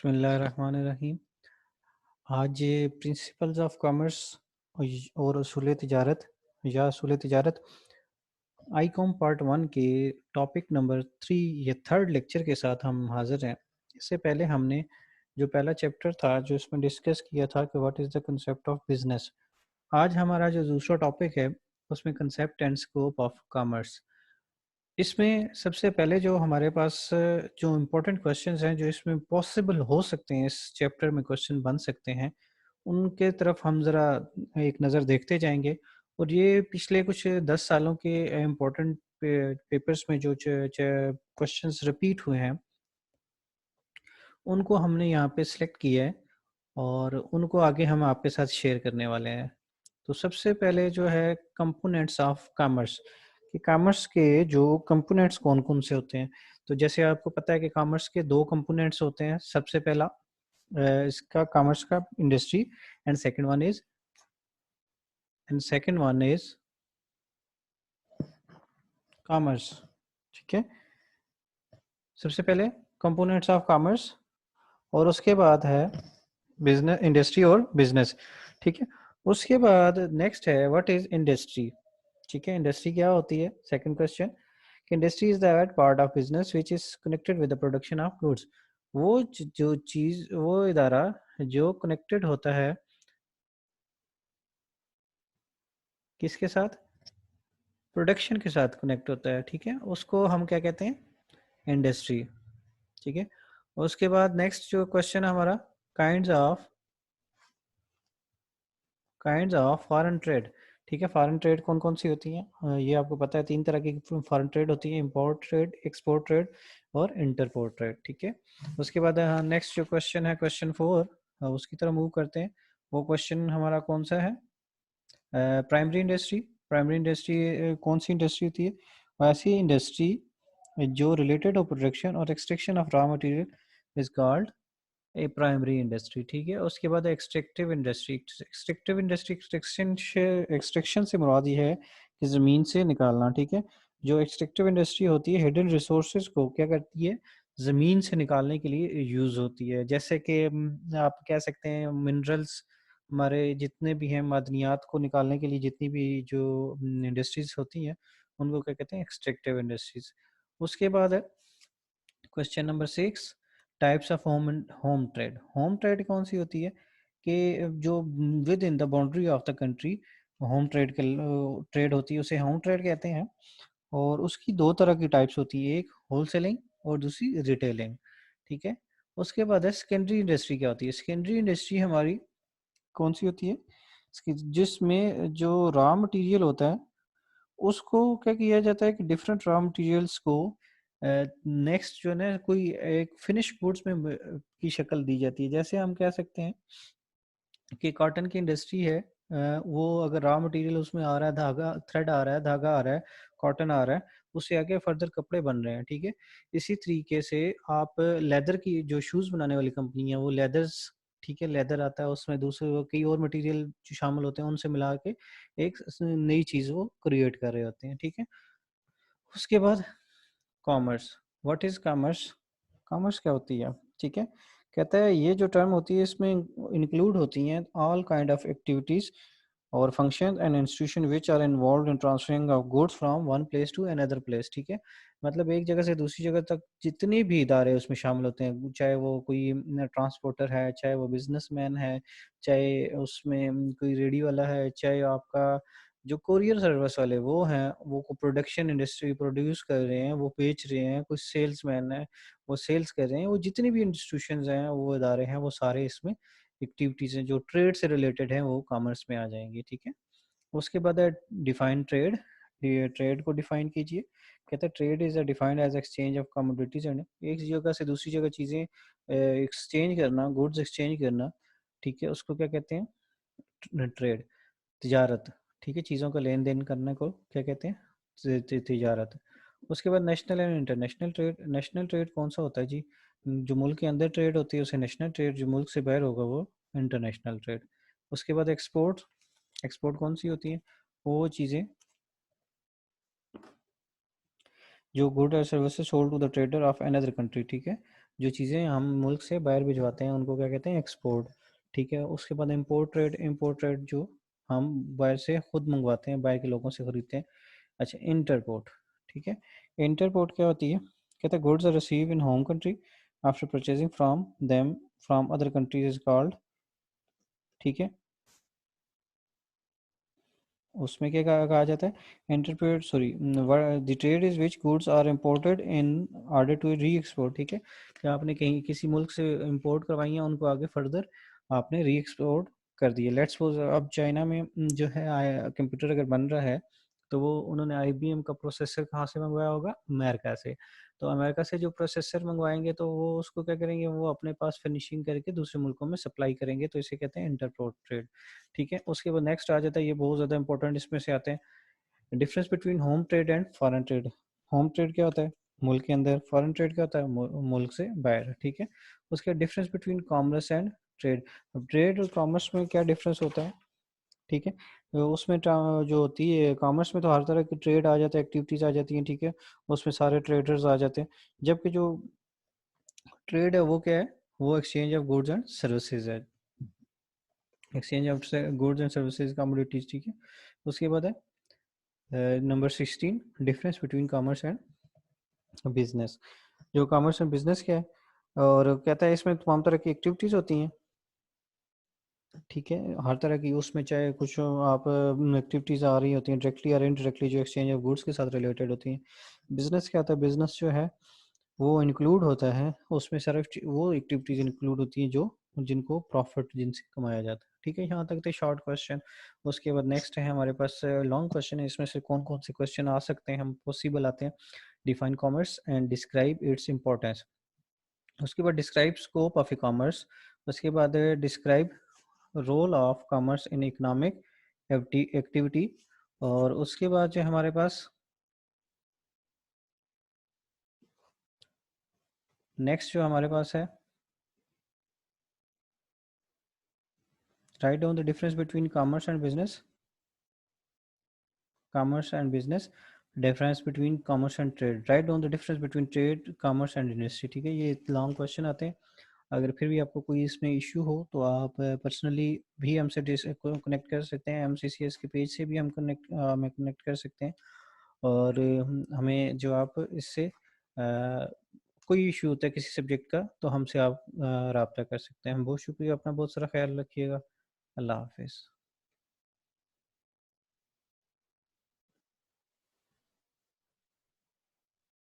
बिस्मिल्लाहिर्रहमानिर्रहीम। आज principles of commerce और असूल तिजारत या असूल तिजारत आईकॉम पार्ट 1 के टॉपिक नंबर 3 ये थर्ड लेक्चर के साथ हम हाज़िर हैं। इससे पहले हमने जो पहला चैप्टर था जो इसमें डिस्कस किया था कि what is the concept of business. आज हमारा जो दूसरा टॉपिक है उसमें concept and scope of commerce. इसमें सबसे पहले जो हमारे पास जो इम्पोर्टेंट क्वेश्चंस हैं जो इसमें पॉसिबल हो सकते हैं, इस चैप्टर में क्वेश्चन बन सकते हैं, उनके तरफ हम ज़रा एक नज़र देखते जाएंगे। और ये पिछले कुछ 10 सालों के इम्पोर्टेंट पेपर्स में जो क्वेश्चंस रिपीट हुए हैं उनको हमने यहाँ पे सिलेक्ट किया है और उनको आगे हम आपके साथ शेयर करने वाले हैं। तो सबसे पहले जो है कंपोनेंट्स ऑफ कॉमर्स, कि कॉमर्स के जो कंपोनेंट्स कौन-कौन से होते हैं। तो जैसे आपको पता है कि कॉमर्स के 2 कंपोनेंट्स होते हैं। सबसे पहला इसका कॉमर्स का industry and second one is commerce. ठीक है? सबसे पहले कंपोनेंट्स ऑफ कॉमर्स और उसके बाद है बिजनेस, इंडस्ट्री और बिजनेस। ठीक है? उसके बाद नेक्स्ट है व्हाट इज इंडस्ट्री। ठीक है, इंडस्ट्री क्या होती है। Second question, industry is that part of business which is connected with the production of goods. वो जो चीज, वो इदारा जो कनेक्टेड होता है किसके साथ, प्रोडक्शन के साथ कनेक्ट होता है। ठीक है, उसको हम क्या कहते हैं, इंडस्ट्री। ठीक है, उसके बाद नेक्स्ट जो क्वेश्चन हमारा, काइंड्स ऑफ फॉरेन ट्रेड। ठीक है, फॉरेन ट्रेड कौन कौन सी होती हैं, ये आपको पता है। 3 तरह की फॉरेन ट्रेड होती है, इंपोर्ट ट्रेड, एक्सपोर्ट ट्रेड और इंटरपोर्ट ट्रेड। ठीक है, उसके बाद नेक्स्ट जो क्वेश्चन है क्वेश्चन 4, उसकी तरफ मूव करते हैं। वो क्वेश्चन हमारा कौन सा है, प्राइमरी इंडस्ट्री। प्राइमरी इंडस्ट्री कौन सी इंडस्ट्री होती है, ऐसी इंडस्ट्री जो रिलेटेड हो प्रोडक्शन और extraction of raw material is called a primary industry. ठीक है, उसके बाद extractive industry. Extractive industry extraction से मुराद ये है कि ज़मीन से निकालना। ठीक है, जो एक्सट्रैक्टिव इंडस्ट्री होती है हिडन रिसोर्सेज को क्या करती है, ज़मीन से निकालने के लिए यूज़ होती है। जैसे कि आप कह सकते हैं मिनरल्स, हमारे जितने भी हैं मादनियात को निकालने के लिए जितनी भी जो इंडस्ट्रीज होती हैं उनको क्या कहते हैं, एक्सट्रैक्टिव इंडस्ट्रीज। उसके बाद है question number 6, types of home trade. Home trade कौन सी होती है कि जो with in the boundary of the country home trade trade होती है, उसे होम ट्रेड कहते हैं। और उसकी 2 तरह की टाइप्स होती है, एक होलसेलिंग और दूसरी रिटेलिंग। ठीक है, उसके बाद है सेकेंडरी इंडस्ट्री। क्या होती है सेकेंडरी इंडस्ट्री हमारी, कौन सी होती है, जिसमें जो रॉ मटेरियल होता है उसको क्या किया जाता है कि डिफरेंट रॉ मटेरियल्स को नेक्स्ट जो है ना कोई एक फिनिश गुड्स में की शक्ल दी जाती है। जैसे हम कह सकते हैं कि कॉटन की इंडस्ट्री है, वो अगर रॉ मटेरियल उसमें आ रहा है, धागा थ्रेड आ रहा है, धागा आ रहा है, कॉटन आ रहा है, उससे आगे फर्दर कपड़े बन रहे हैं। ठीक है, इसी तरीके से आप लेदर की जो शूज़ बनाने वाली कंपनी है वो लेदर्स, ठीक है, लेदर आता है, उसमें दूसरे कई और मटेरियल जो शामिल होते हैं उनसे मिला के एक नई चीज़ वो क्रिएट कर रहे होते हैं। ठीक है, उसके बाद commerce. What is commerce. Commerce क्या होती है। ठीक है, कहता है ये जो टर्म होती है इसमें इंक्लूड होती हैं ऑल काइंड ऑफ एक्टिविटीज़ और function and institution which are involve in transferring of goods from one place to another place. ठीक है, मतलब एक जगह से दूसरी जगह तक जितने भी इदारे उसमें शामिल होते हैं, चाहे वो कोई ट्रांसपोर्टर है, चाहे वो बिजनेसमैन है, चाहे उसमें कोई रेडी वाला है, चाहे आपका जो कोरियर सर्विस वाले वो हैं, वो प्रोडक्शन इंडस्ट्री प्रोड्यूस कर रहे हैं, वो बेच रहे हैं, कुछ सेल्समैन है वो सेल्स कर रहे हैं, वो जितने भी इंस्टीट्यूशंस हैं, वो इदारे हैं, वो सारे इसमें एक्टिविटीज़ हैं जो ट्रेड से रिलेटेड हैं, वो कॉमर्स में आ जाएंगी। ठीक है, उसके बाद है डिफाइन ट्रेड। ये ट्रेड को डिफाइन कीजिए। कहते हैं trade is defined as exchange of commodities and, एक जगह से दूसरी जगह चीज़ें एक्सचेंज करना, गुड्स एक्सचेंज करना। ठीक है, उसको क्या कहते हैं, ट्रेड, तिजारत। ठीक है, चीज़ों का लेन देन करने को क्या कहते हैं, तिजारत। उसके बाद national and international trade. National trade कौन सा होता है जी, जो मुल्क के अंदर ट्रेड होती है उसे नेशनल ट्रेड, जो मुल्क से बाहर होगा वो इंटरनेशनल ट्रेड। उसके बाद एक्सपोर्ट। एक्सपोर्ट कौन सी होती है, वो चीज़ें जो गुड और services sold to the trader of another country. ठीक है, जो चीज़ें हम मुल्क से बाहर भिजवाते हैं उनको क्या कहते हैं, एक्सपोर्ट। ठीक है, उसके बाद इम्पोर्ट ट्रेड जो हम बाहर से खुद मंगवाते हैं, बाहर के लोगों से खरीदते हैं। अच्छा, इंटरपोर्ट। ठीक है, इंटरपोर्ट क्या होती है, कहते हैं goods are receive in home country after purchasing from them from other countries is called. ठीक है, उसमें क्या कहा जाता है, interpret sorry, the trade is which goods are imported in order to re export. ठीक है, क्या आपने कहीं किसी मुल्क से इंपोर्ट करवाई है, उनको आगे फर्दर आपने री एक्सपोर्ट कर दिए। लेट्स सपोज अब चाइना में जो है कंप्यूटर अगर बन रहा है, तो वो उन्होंने IBM का प्रोसेसर कहाँ से मंगवाया होगा, अमेरिका से। तो अमेरिका से जो प्रोसेसर मंगवाएंगे तो वो उसको क्या करेंगे, वो अपने पास फिनिशिंग करके दूसरे मुल्कों में सप्लाई करेंगे, तो इसे कहते हैं इंटरपोर्ट ट्रेड। ठीक है, उसके बाद नेक्स्ट आ जाता है, ये बहुत ज़्यादा इंपॉर्टेंट इसमें से आते हैं, difference between home trade and foreign trade. Home trade क्या होता है, मुल्क के अंदर। फॉरेन ट्रेड क्या होता है, मुल्क से बाहर। ठीक है, उसके difference between commerce and trade. अब ट्रेड और कॉमर्स में क्या डिफरेंस होता है, ठीक है, तो उसमें जो होती है कॉमर्स में तो हर तरह की ट्रेड आ जाता है, एक्टिविटीज़ आ जाती हैं। ठीक है, उसमें सारे ट्रेडर्स आ जाते हैं, जबकि जो ट्रेड है वो क्या है, वो exchange of goods and services है, exchange of goods and services commodities. ठीक है, उसके बाद है number 16, difference between commerce and business. जो कॉमर्स एंड बिजनेस क्या है, और कहता है इसमें तमाम तरह की एक्टिविटीज़ होती हैं। ठीक है, हर तरह की, उसमें चाहे कुछ आप एक्टिविटीज़ आ रही होती हैं डायरेक्टली और इनडायरेक्टली, जो एक्सचेंज ऑफ गुड्स के साथ रिलेटेड होती हैं। बिजनेस क्या होता है, बिजनेस जो है वो इंक्लूड होता है, उसमें सिर्फ वो एक्टिविटीज़ इंक्लूड होती हैं जो जिनको प्रॉफिट जिनसे कमाया जाता है। ठीक है, यहाँ तक थे शॉर्ट क्वेश्चन। उसके बाद नेक्स्ट है हमारे पास लॉन्ग क्वेश्चन है, इसमें से कौन कौन से क्वेश्चन आ सकते हैं, हम पॉसिबल आते हैं। Define commerce and describe its importance. उसके बाद describe scope of e commerce. उसके बाद describe role of commerce in economic activity. और उसके बाद जो हमारे पास नेक्स्ट जो हमारे पास है, write down the difference between commerce and business, commerce and business, difference between commerce and trade, write down the difference between trade, commerce and industry। ठीक है, ये लॉन्ग क्वेश्चन आते हैं। अगर फिर भी आपको कोई इसमें इशू हो तो आप पर्सनली भी हमसे कनेक्ट कर सकते हैं, MCCS के पेज से भी हम कनेक्ट कर सकते हैं। और हमें जो आप इससे कोई इशू होता है किसी सब्जेक्ट का, तो हमसे आप रब्ता कर सकते हैं। बहुत शुक्रिया, अपना बहुत सारा ख्याल रखिएगा। अल्लाह हाफिज़।